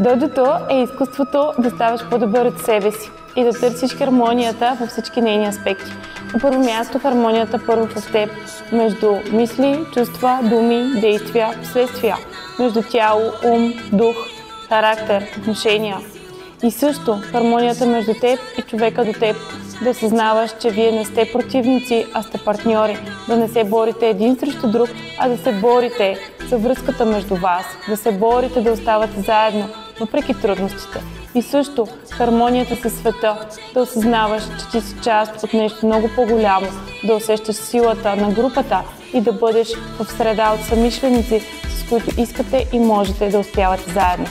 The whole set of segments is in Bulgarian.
Доджото е изкуството да ставаш по-добър от себе си и да търсиш хармонията във всички нейни аспекти. На първо място хармонията първо в теб, между мисли, чувства, думи, действия, последствия, между тяло, ум, дух, характер, отношения. И също хармонията между теб и човека до теб, да осъзнаваш, че вие не сте противници, а сте партньори, да не се борите един срещу друг, а да се борите за връзката между вас, да се борите да оставате заедно, въпреки трудностите. И също хармонията със света, да осъзнаваш, че ти си част от нещо много по-голямо, да усещаш силата на групата и да бъдеш в среда от съмишленици, с които искате и можете да успявате заедно.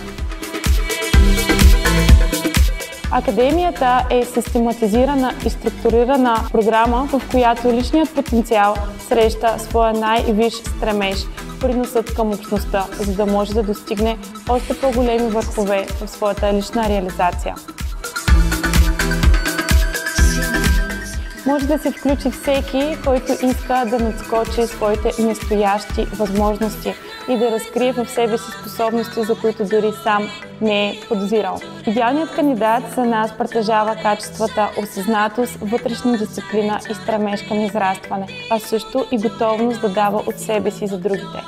Академията е систематизирана и структурирана програма, в която личният потенциал среща своя най-висш стремеж, приносът към общността, за да може да достигне още по-големи върхове в своята лична реализация. Може да се включи всеки, който иска да надскочи своите настоящи възможности и да разкрие в себе си способности, за които дори сам не е подозирал. Идеалният кандидат за нас притежава качествата осъзнатост, вътрешна дисциплина и стремеж към израстване, а също и готовност да дава от себе си за другите.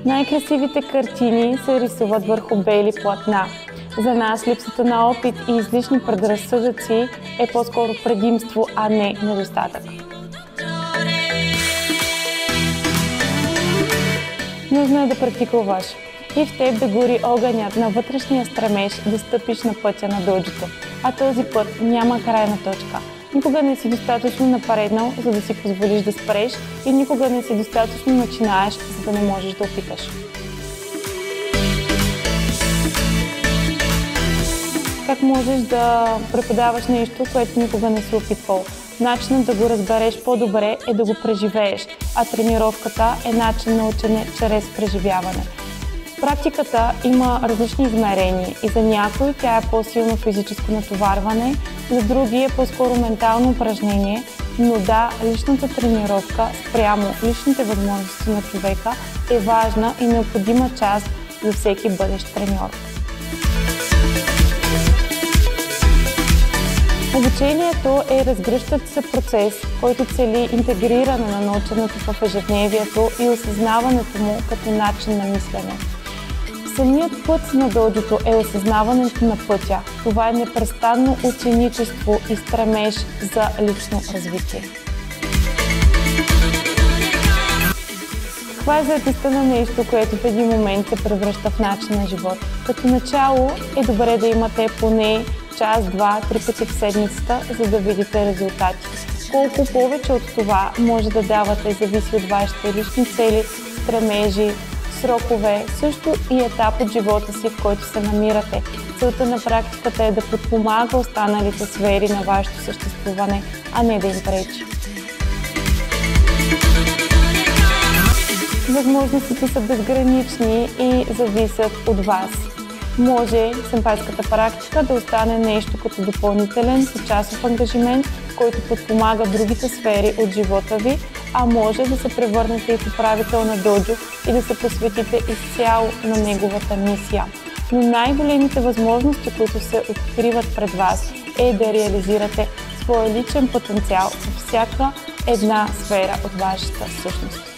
Най-красивите картини се рисуват върху бели платна. За нас липсата на опит и излишни предразсъдъци е по-скоро предимство, а не недостатък. Нужно е да практикуваш и в теб да гори огънят на вътрешния стремеж да стъпиш на пътя на доджото. А този път няма крайна точка. Никога не си достатъчно напреднал, за да си позволиш да спреш и никога не си достатъчно начинаеш, за да не можеш да опиташ. Как можеш да преподаваш нещо, което никога не си опитвал? Начинът да го разбереш по-добре е да го преживееш, а тренировката е начин на учене чрез преживяване. Практиката има различни измерения и за някои тя е по-силно физическо натоварване, за други е по-скоро ментално упражнение, но да, личната тренировка спрямо личните възможности на човека е важна и необходима част за всеки бъдещ треньор. Обучението е разгръщащ се процес, който цели интегриране на наученото в ежедневието и осъзнаването му като начин на мислене. Самият път на доджото е осъзнаването на пътя. Това е непрестанно ученичество и стремеж за лично развитие. Това е заетостта на нещо, което в един момент се превръща в начин на живот. Като начало е добре да имате поне час, два, 3 пъти в седмицата, за да видите резултати. Колко повече от това може да давате, зависи от вашите лични цели, стремежи, срокове, също и етап от живота си, в който се намирате. Целта на практиката е да подпомага останалите сфери на вашето съществуване, а не да им пречи. Възможностите са безгранични и зависят от вас. Може семпайската практика да остане нещо като допълнителен почасов ангажимент, който подпомага другите сфери от живота ви, а може да се превърнете и в управител на доджо и да се посветите изцяло на неговата мисия. Но най-големите възможности, които се откриват пред вас, е да реализирате своя личен потенциал във всяка една сфера от вашата същност.